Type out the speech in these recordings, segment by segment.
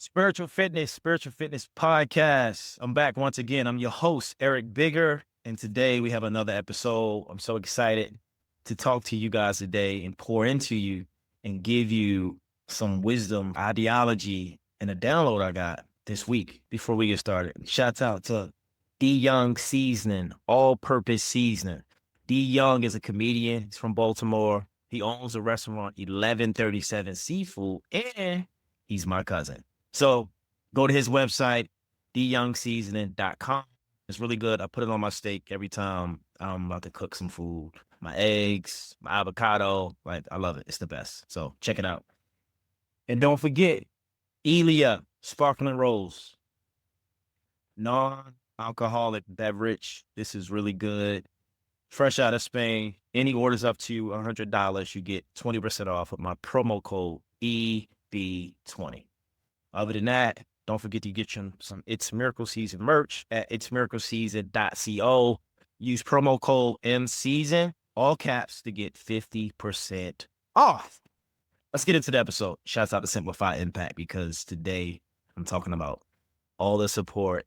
Spiritual Fitness Podcast. I'm back once again. I'm your host, Eric Bigger, and today we have another episode. I'm so excited to talk to you guys today and pour into you and give you some wisdom, ideology, and a download I got this week before we get started. Shouts out to D Young Seasoning, all-purpose seasoning. D Young is a comedian. He's from Baltimore. He owns a restaurant, 1137 Seafood, and he's my cousin. So go to his website, dyoungseasoning.com. It's really good. I put it on my steak every time I'm about to cook some food. My eggs, my avocado. Like, I love it. It's the best. So check it out. And don't forget, Elia Sparkling Rose, non-alcoholic beverage. This is really good. Fresh out of Spain. Any orders up to $100, you get 20% off with my promo code EB20. Other than that, don't forget to get you some It's Miracle Season merch at itsmiracleseason.co. Use promo code MSEASON, all caps, to get 50% off. Let's get into the episode. Shouts out to Simplify Impact, because today I'm talking about all the support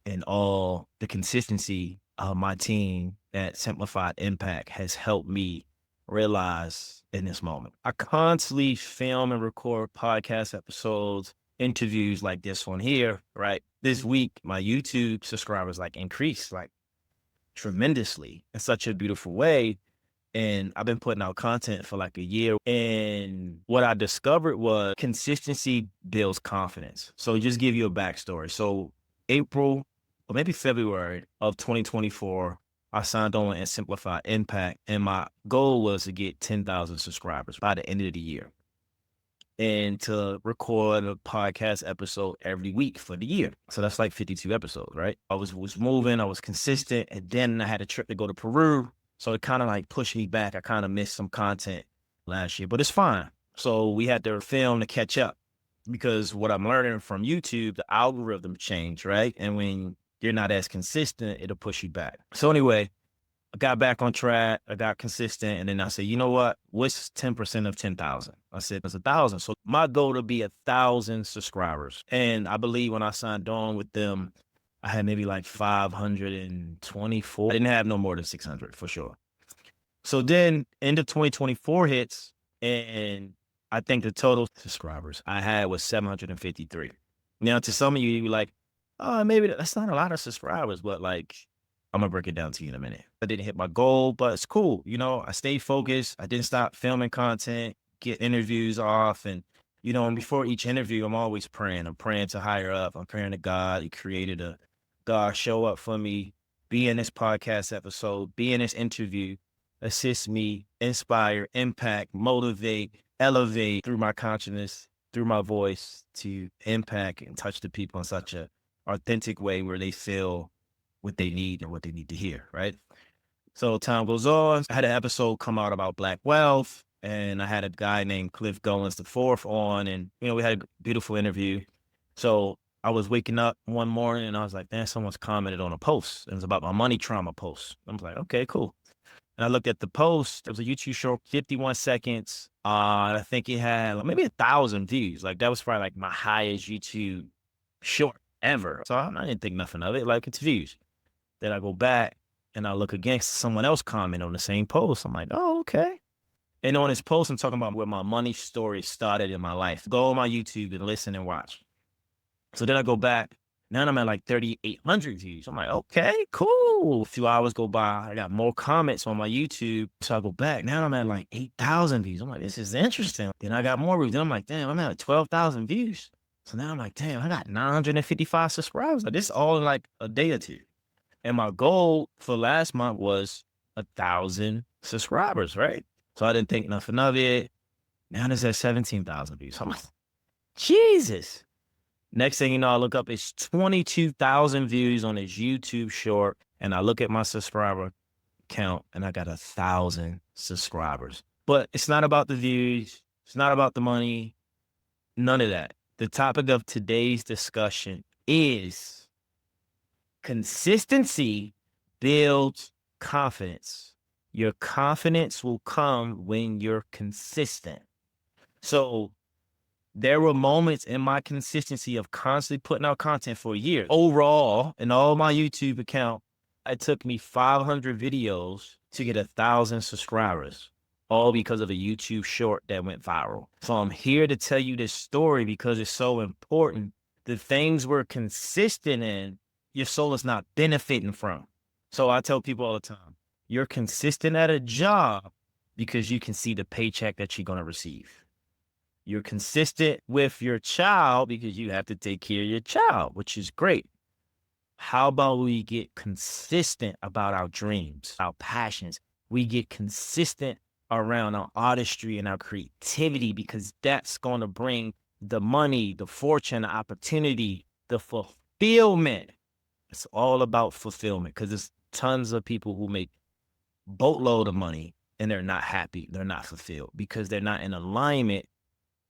and all the consistency of my team that Simplified Impact has helped me realize in this moment. I constantly film and record podcast episodes, interviews like this one here, right? This week, my YouTube subscribers increased tremendously in such a beautiful way. And I've been putting out content for a year. And what I discovered was consistency builds confidence. So just give you a backstory. So April or maybe February of 2024, I signed on and Simplified Impact. And my goal was to get 10,000 subscribers by the end of the year, and to record a podcast episode every week for the year. So that's 52 episodes, right? I was moving, I was consistent, and then I had a trip to go to Peru. So it kind of pushed me back. I kind of missed some content last year, but it's fine. So we had to film to catch up, because what I'm learning from YouTube, the algorithm changed, right? And when you're not as consistent, it'll push you back. So anyway, I got back on track. I got consistent. And then I said, you know what? What's 10% of 10,000? I said, it's 1,000. So my goal to be 1,000 subscribers. And I believe when I signed on with them, I had maybe 524. I didn't have no more than 600 for sure. So then end of 2024 hits, and I think the total subscribers I had was 753. Now, to some of you, you're like, oh, maybe that's not a lot of subscribers, but I'm going to break it down to you in a minute. I didn't hit my goal, but it's cool. I stayed focused. I didn't stop filming content, get interviews off. And, and before each interview, I'm always praying. I'm praying to higher up. I'm praying to God. He created a God, show up for me, be in this podcast episode, be in this interview, assist me, inspire, impact, motivate, elevate through my consciousness, through my voice, to impact and touch the people in such a authentic way where they feel what they need and what they need to hear, right? So time goes on. I had an episode come out about Black wealth, and I had a guy named Cliff Goins the fourth on, and we had a beautiful interview. So I was waking up one morning and I was like, man, someone's commented on a post. It was about my money trauma post. I was like, okay, cool. And I looked at the post. It was a YouTube short, 51 seconds. I think it had maybe 1,000 views. That was probably my highest YouTube short ever. So I didn't think nothing of it. It's views. Then I go back and I look again, someone else comment on the same post. I'm like, oh, okay. And on this post, I'm talking about where my money story started in my life. Go on my YouTube and listen and watch. So then I go back. Now I'm at 3,800 views. I'm like, okay, cool. A few hours go by. I got more comments on my YouTube. So I go back. Now I'm at 8,000 views. I'm like, this is interesting. Then I got more views. Then I'm like, damn, I'm at 12,000 views. So now I'm like, damn, I got 955 subscribers. This is all in a day or two. And my goal for last month was 1,000 subscribers, right? So I didn't think nothing of it. Now it's at 17,000 views. So I'm like, Jesus. Next thing you know, I look up, it's 22,000 views on his YouTube short. And I look at my subscriber count and I got 1,000 subscribers. But it's not about the views. It's not about the money. None of that. The topic of today's discussion is consistency builds confidence. Your confidence will come when you're consistent. So There were moments in my consistency of constantly putting out content for years. Overall, in all my YouTube account, it took me 500 videos to get 1,000 subscribers, all because of a YouTube short that went viral. So I'm here to tell you this story because it's so important. The things we're consistent in, your soul is not benefiting from. So I tell people all the time, you're consistent at a job because you can see the paycheck that you're going to receive. You're consistent with your child because you have to take care of your child, which is great. How about we get consistent about our dreams, our passions? We get consistent around our artistry and our creativity because that's going to bring the money, the fortune, the opportunity, the fulfillment. It's all about fulfillment because there's tons of people who make boatload of money and they're not happy. They're not fulfilled because they're not in alignment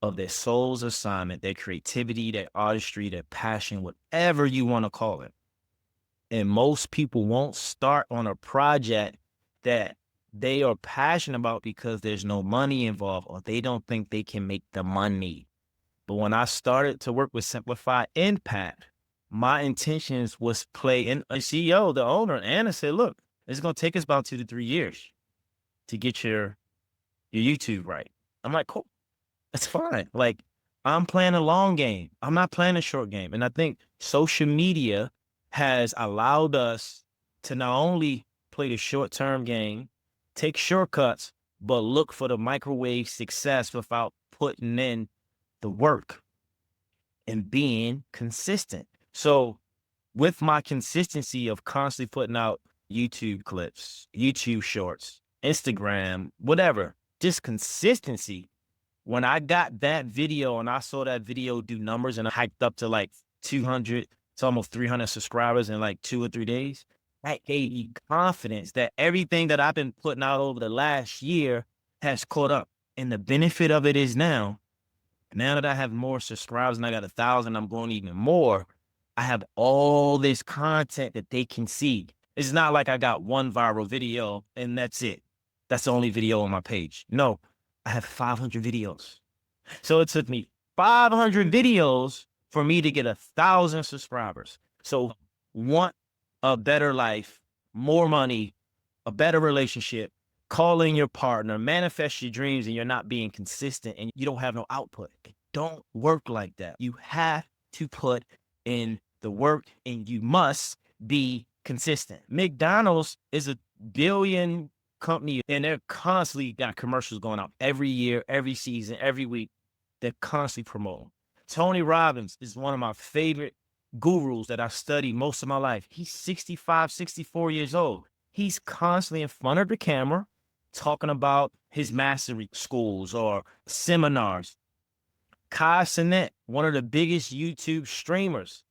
of their soul's assignment, their creativity, their artistry, their passion, whatever you want to call it. And most people won't start on a project that they are passionate about because there's no money involved or they don't think they can make the money. But when I started to work with Simplify Impact, my intentions was play in a CEO, the owner, Anna said, look, it's going to take us about 2 to 3 years to get your YouTube right. I'm like, cool. That's fine. Like, I'm playing a long game. I'm not playing a short game. And I think social media has allowed us to not only play the short-term game, take shortcuts, but look for the microwave success without putting in the work and being consistent. So with my consistency of constantly putting out YouTube clips, YouTube shorts, Instagram, whatever, just consistency. When I got that video and I saw that video do numbers and I hiked up to like 200 to almost 300 subscribers in like 2 or 3 days, that gave me confidence that everything that I've been putting out over the last year has caught up. And the benefit of it is now that I have more subscribers and I got 1,000, I'm going even more. I have all this content that they can see. It's not like I got one viral video and that's it. That's the only video on my page. No, I have 500 videos. So it took me 500 videos for me to get 1,000 subscribers. So want a better life, more money, a better relationship, call in your partner, manifest your dreams, and you're not being consistent and you don't have no output. It don't work like that. You have to put in the work and you must be consistent. McDonald's is a billion company and they're constantly got commercials going out every year, every season, every week. They're constantly promoting. Tony Robbins is one of my favorite gurus that I've studied most of my life. He's 65, 64 years old. He's constantly in front of the camera talking about his mastery schools or seminars. Kai Cenat, one of the biggest YouTube streamers.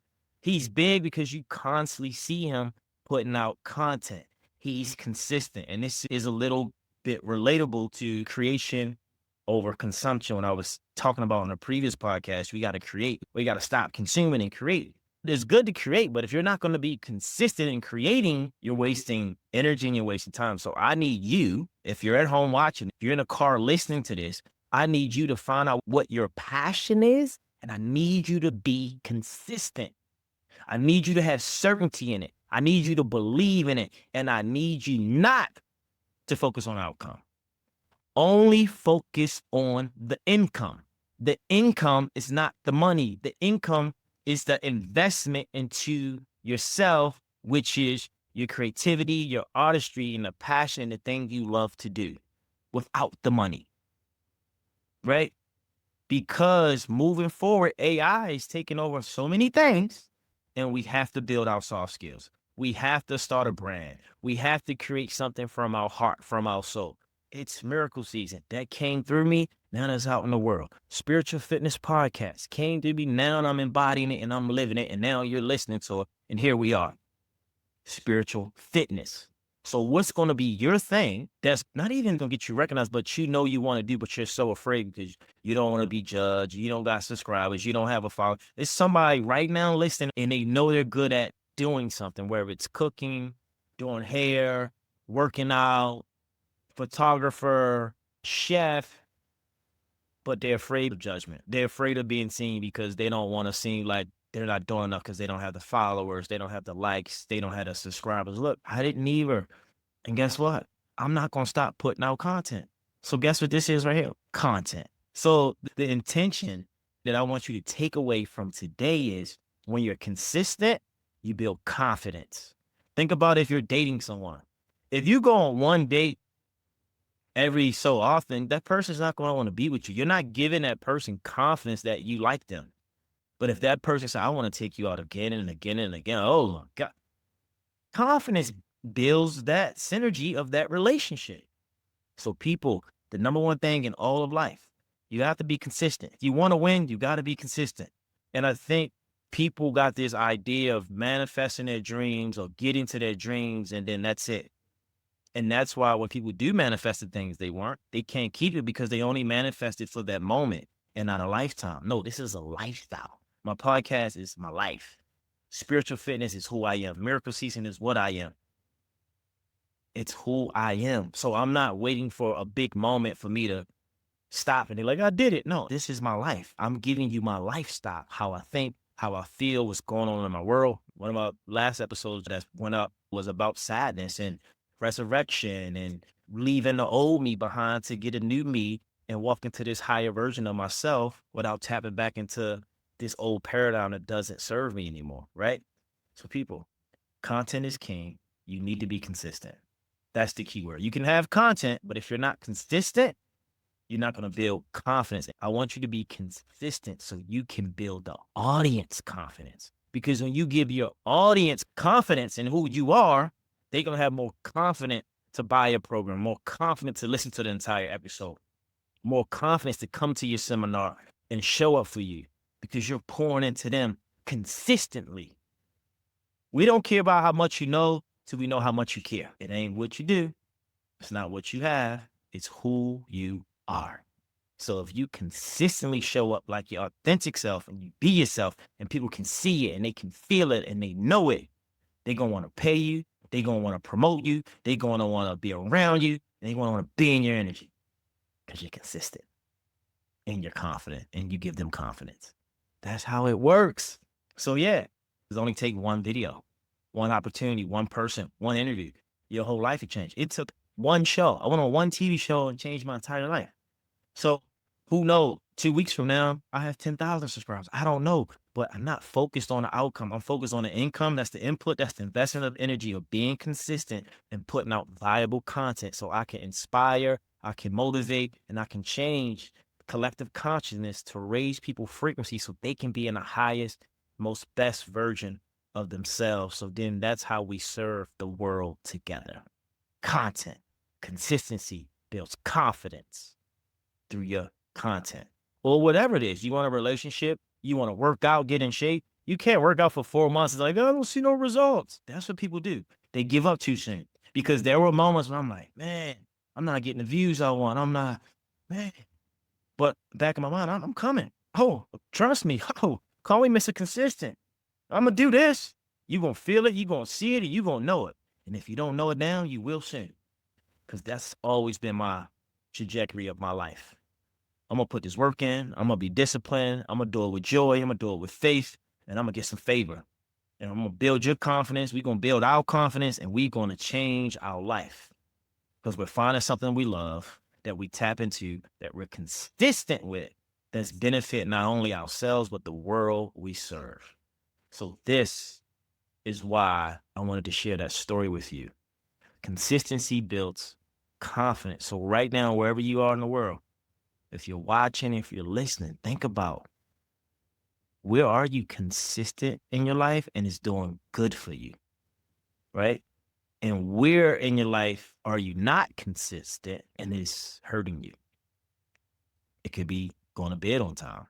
He's big because you constantly see him putting out content. He's consistent. And this is a little bit relatable to creation over consumption. When I was talking about on a previous podcast, we got to create. We got to stop consuming and create. It's good to create, but if you're not going to be consistent in creating, you're wasting energy and you're wasting time. So I need you, if you're at home watching, if you're in a car listening to this, I need you to find out what your passion is, and I need you to be consistent. I need you to have certainty in it. I need you to believe in it, and I need you not to focus on outcome. Only focus on the income. The income is not the money. The income is the investment into yourself, which is your creativity, your artistry, and the passion, and the thing you love to do without the money, right? Because moving forward, AI is taking over so many things, and we have to build our soft skills. We have to start a brand. We have to create something from our heart, from our soul. It's miracle season. That came through me. Now that's out in the world. Spiritual Fitness Podcast came through me. Now I'm embodying it and I'm living it. And now you're listening to it. And here we are. Spiritual fitness. So what's going to be your thing that's not even going to get you recognized, but you know you want to do, but you're so afraid because you don't want to be judged. You don't got subscribers. You don't have a follower. There's somebody right now listening and they know they're good at doing something, whether it's cooking, doing hair, working out, photographer, chef, but they're afraid of judgment. They're afraid of being seen because they don't want to seem like they're not doing enough because they don't have the followers, they don't have the likes, they don't have the subscribers. Look, I didn't either. And guess what? I'm not going to stop putting out content. So guess what this is right here? Content. So the intention that I want you to take away from today is when you're consistent, you build confidence. Think about if you're dating someone. If you go on one date every so often, that person's not going to want to be with you. You're not giving that person confidence that you like them. But if that person says, I want to take you out again and again and again, oh my God, confidence builds that synergy of that relationship. So people, the number one thing in all of life, you have to be consistent. If you want to win, you got to be consistent. And I think people got this idea of manifesting their dreams or getting to their dreams, and then that's it. And that's why when people do manifest the things they want, they can't keep it because they only manifested for that moment and not a lifetime. No, this is a lifestyle. My podcast is my life. Spiritual fitness is who I am. Miracle Season is what I am. It's who I am. So I'm not waiting for a big moment for me to stop and they're like, I did it. No, this is my life. I'm giving you my lifestyle, how I think, how I feel, what's going on in my world. One of my last episodes that went up was about sadness and resurrection and leaving the old me behind to get a new me and walk into this higher version of myself without tapping back into this old paradigm that doesn't serve me anymore, right? So people, content is king. You need to be consistent. That's the key word. You can have content, but if you're not consistent, you're not going to build confidence. I want you to be consistent so you can build the audience confidence. Because when you give your audience confidence in who you are, they're going to have more confidence to buy a program, more confidence to listen to the entire episode, more confidence to come to your seminar and show up for you because you're pouring into them consistently. We don't care about how much you know till we know how much you care. It ain't what you do. It's not what you have. It's who you are. So if you consistently show up like your authentic self and you be yourself and people can see it and they can feel it and they know it, they're going to want to pay you. They're going to want to promote you. They're going to want to be around you. They're going to want to be in your energy because you're consistent and you're confident and you give them confidence. That's how it works. So yeah, it's only take one video, one opportunity, one person, one interview. Your whole life would change. It took one show. I went on one TV show and changed my entire life. So who knows? 2 weeks from now, I have 10,000 subscribers. I don't know, but I'm not focused on the outcome. I'm focused on the income. That's the input. That's the investment of energy of being consistent and putting out valuable content so I can inspire, I can motivate, and I can change collective consciousness to raise people's frequency so they can be in the highest, most best version of themselves. So then that's how we serve the world together. Content, consistency builds confidence through your content or whatever it is. You want a relationship, you want to work out, get in shape. You can't work out for 4 months. It's like, I don't see no results. That's what people do. They give up too soon because there were moments when I'm like, man, I'm not getting the views I want. I'm not, man. But back in my mind, I'm coming. Oh, trust me. Oh, call me Mr. Consistent. I'm going to do this. You're going to feel it. You're going to see it and you're going to know it. And if you don't know it now, you will soon. Because that's always been my trajectory of my life. I'm going to put this work in. I'm going to be disciplined. I'm going to do it with joy. I'm going to do it with faith. And I'm going to get some favor. And I'm going to build your confidence. We're going to build our confidence. And we're going to change our life. Because we're finding something we love that we tap into, that we're consistent with, that's benefit not only ourselves, but the world we serve. So this is why I wanted to share that story with you. Consistency builds confidence. So right now, wherever you are in the world, if you're watching, if you're listening, think about where are you consistent in your life and it's doing good for you, right? And where in your life are you not consistent and it's hurting you? It could be going to bed on time.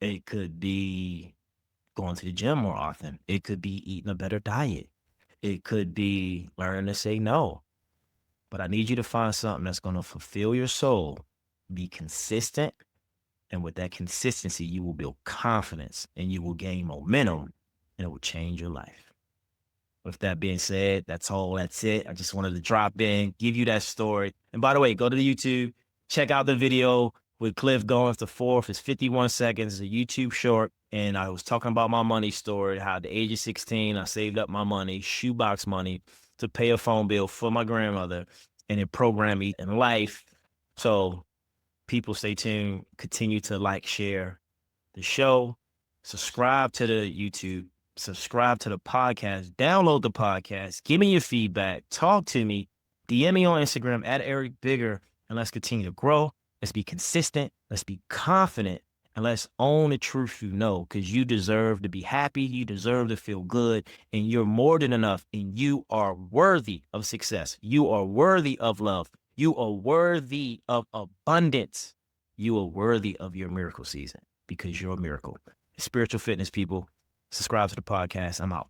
It could be going to the gym more often. It could be eating a better diet. It could be learning to say no. But I need you to find something that's going to fulfill your soul, be consistent, and with that consistency, you will build confidence and you will gain momentum and it will change your life. With that being said, that's all. That's it. I just wanted to drop in, give you that story. And by the way, go to the YouTube, check out the video with Cliff going to fourth. It's 51 seconds. It's a YouTube short. And I was talking about my money story, how at the age of 16, I saved up my money, shoebox money, to pay a phone bill for my grandmother. And it programmed me in life. So people, stay tuned. Continue to like, share the show. Subscribe to the YouTube. Subscribe to the podcast. Download the podcast. Give me your feedback. Talk to me. DM me on Instagram at Eric Bigger. And let's continue to grow. Let's be consistent. Let's be confident. And let's own the truth you know, because you deserve to be happy. You deserve to feel good. And you're more than enough. And you are worthy of success. You are worthy of love. You are worthy of abundance. You are worthy of your miracle season, because you're a miracle. Spiritual fitness people, subscribe to the podcast. I'm out.